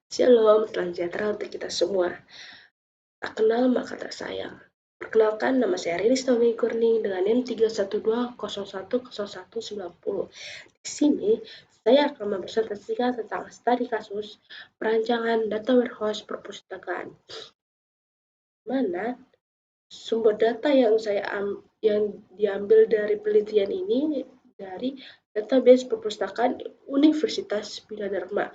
Shalom, salam sejahtera untuk kita semua. Tak kenal maka tak sayang. Perkenalkan, nama saya Riris Tommy Kurning dengan NIM 312010190. Di sini, saya akan mempresentasikan tentang studi kasus perancangan data warehouse perpustakaan. Mana sumber data yang diambil dari penelitian ini dari database perpustakaan Universitas Bina Dharma.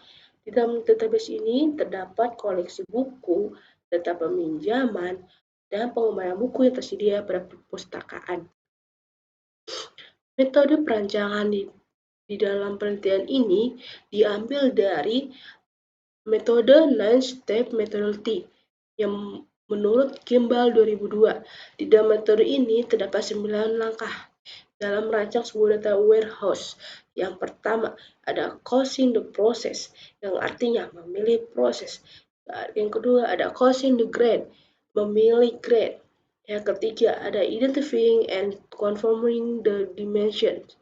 Di dalam database ini terdapat koleksi buku, data peminjaman, dan pengembalian buku yang tersedia pada perpustakaan. Metode perancangan di dalam penelitian ini diambil dari metode 9-step methodology yang menurut Kimball 2002. Di dalam metode ini terdapat 9 langkah dalam merancang sebuah data warehouse. Yang pertama, ada causing the process, yang artinya memilih proses. Yang kedua, ada causing the grade, memilih grade. Yang ketiga, ada identifying and confirming the dimensions,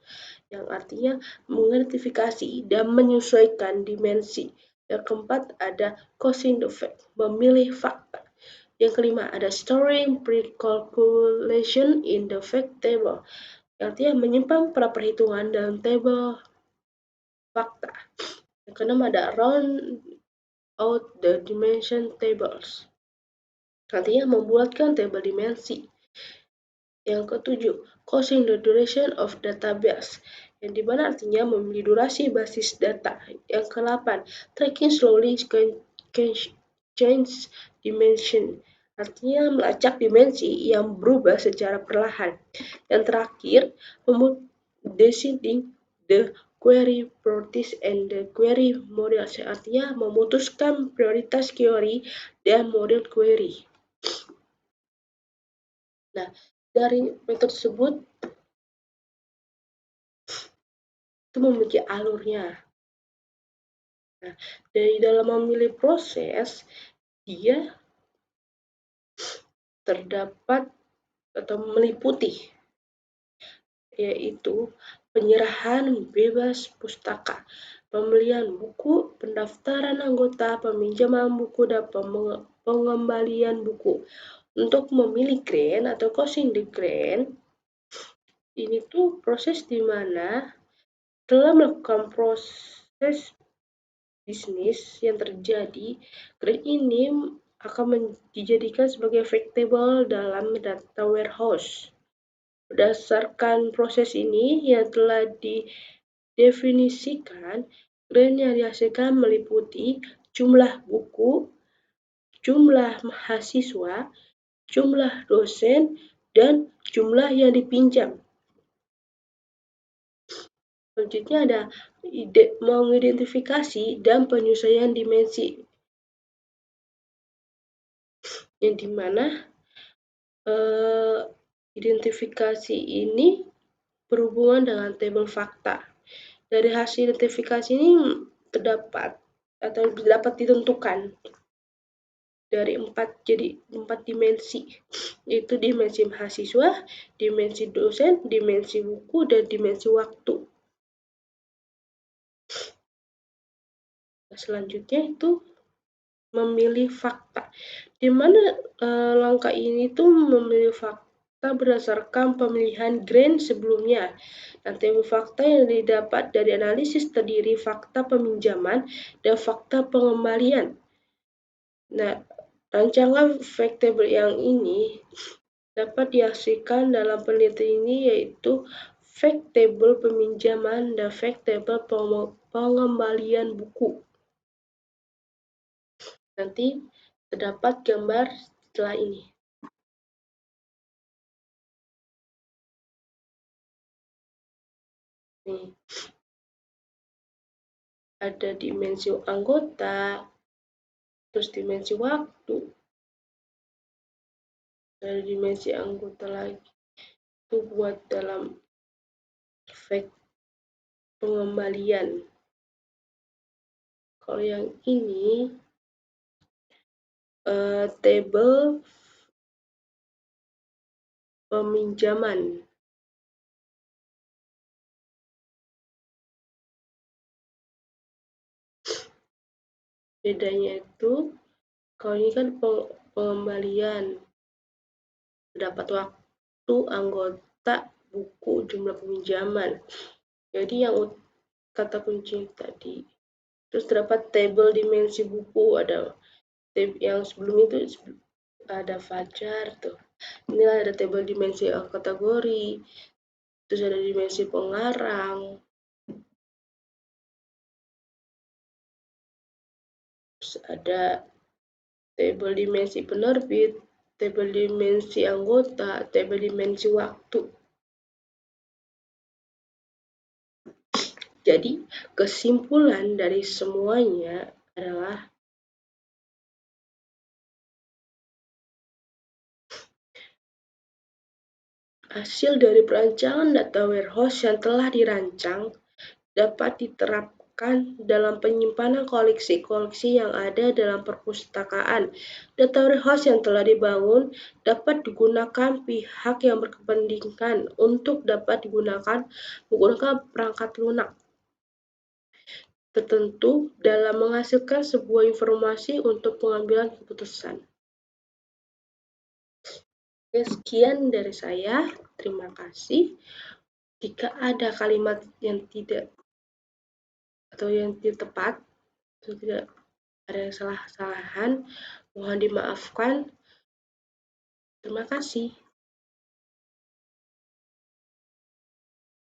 yang artinya mengidentifikasi dan menyesuaikan dimensi. Yang keempat, ada causing the fact, memilih fakta. Yang kelima, ada storing pre-calculation in the fact table, artinya menyimpan para perhitungan dalam tabel fakta. Yang keenam, ada round out the dimension tables, artinya membuatkan tabel dimensi. Yang ketujuh, causing the duration of database, yang dimana artinya memilih durasi basis data. Yang ke-8, tracking slowly change dimension, artinya melacak dimensi yang berubah secara perlahan. Yang terakhir, deciding the query priorities and the query models, artinya memutuskan prioritas query dan model query. Nah, dari metode tersebut itu memiliki alurnya. Nah, dari dalam memilih proses, dia terdapat atau meliputi, yaitu penyerahan bebas pustaka, pembelian buku, pendaftaran anggota, peminjaman buku, dan pengembalian buku. Untuk memilih grant atau causing the grant, ini tuh proses di mana setelah melakukan proses bisnis yang terjadi, grant ini akan dijadikan sebagai fact table dalam data warehouse. Berdasarkan proses ini yang telah didefinisikan, grant yang dihasilkan meliputi jumlah buku, jumlah mahasiswa, jumlah dosen, dan jumlah yang dipinjam. Selanjutnya ada mengidentifikasi dan penyesuaian dimensi, yang dimana identifikasi ini berhubungan dengan tabel fakta. Dari hasil identifikasi ini terdapat atau dapat ditentukan dari 4 dimensi, yaitu dimensi mahasiswa, dimensi dosen, dimensi buku, dan dimensi waktu. Selanjutnya itu memilih fakta, di mana langkah ini tuh memilih fakta berdasarkan pemilihan grant sebelumnya. Dan tabel fakta yang didapat dari analisis terdiri fakta peminjaman dan fakta pengembalian. Nah, rancangan fact table yang ini dapat dihasilkan dalam penelitian ini, yaitu fact table peminjaman dan fact table pengembalian buku. Nanti terdapat gambar setelah ini. Nih, ada dimensi anggota, terus dimensi waktu, ada dimensi anggota lagi. Itu buat dalam fact pengembalian. Kalau yang ini table peminjaman. Bedanya itu, kalau ini kan pengembalian, dapat waktu, anggota, buku, jumlah peminjaman. Jadi yang kata kunci tadi. Terus terdapat tabel dimensi buku, ada yang sebelum itu ada Fajar tuh. Ini ada tabel dimensi kategori, terus ada dimensi pengarang, terus ada tabel dimensi penerbit, tabel dimensi anggota, tabel dimensi waktu. Jadi kesimpulan dari semuanya adalah hasil dari perancangan data warehouse yang telah dirancang dapat diterapkan dalam penyimpanan koleksi-koleksi yang ada dalam perpustakaan. Data warehouse yang telah dibangun dapat digunakan pihak yang berkepentingan untuk dapat digunakan menggunakan perangkat lunak tertentu dalam menghasilkan sebuah informasi untuk pengambilan keputusan. Sekian dari saya, terima kasih. Jika ada kalimat yang tidak atau yang tidak tepat atau tidak ada yang salah-salahan, mohon dimaafkan. Terima kasih.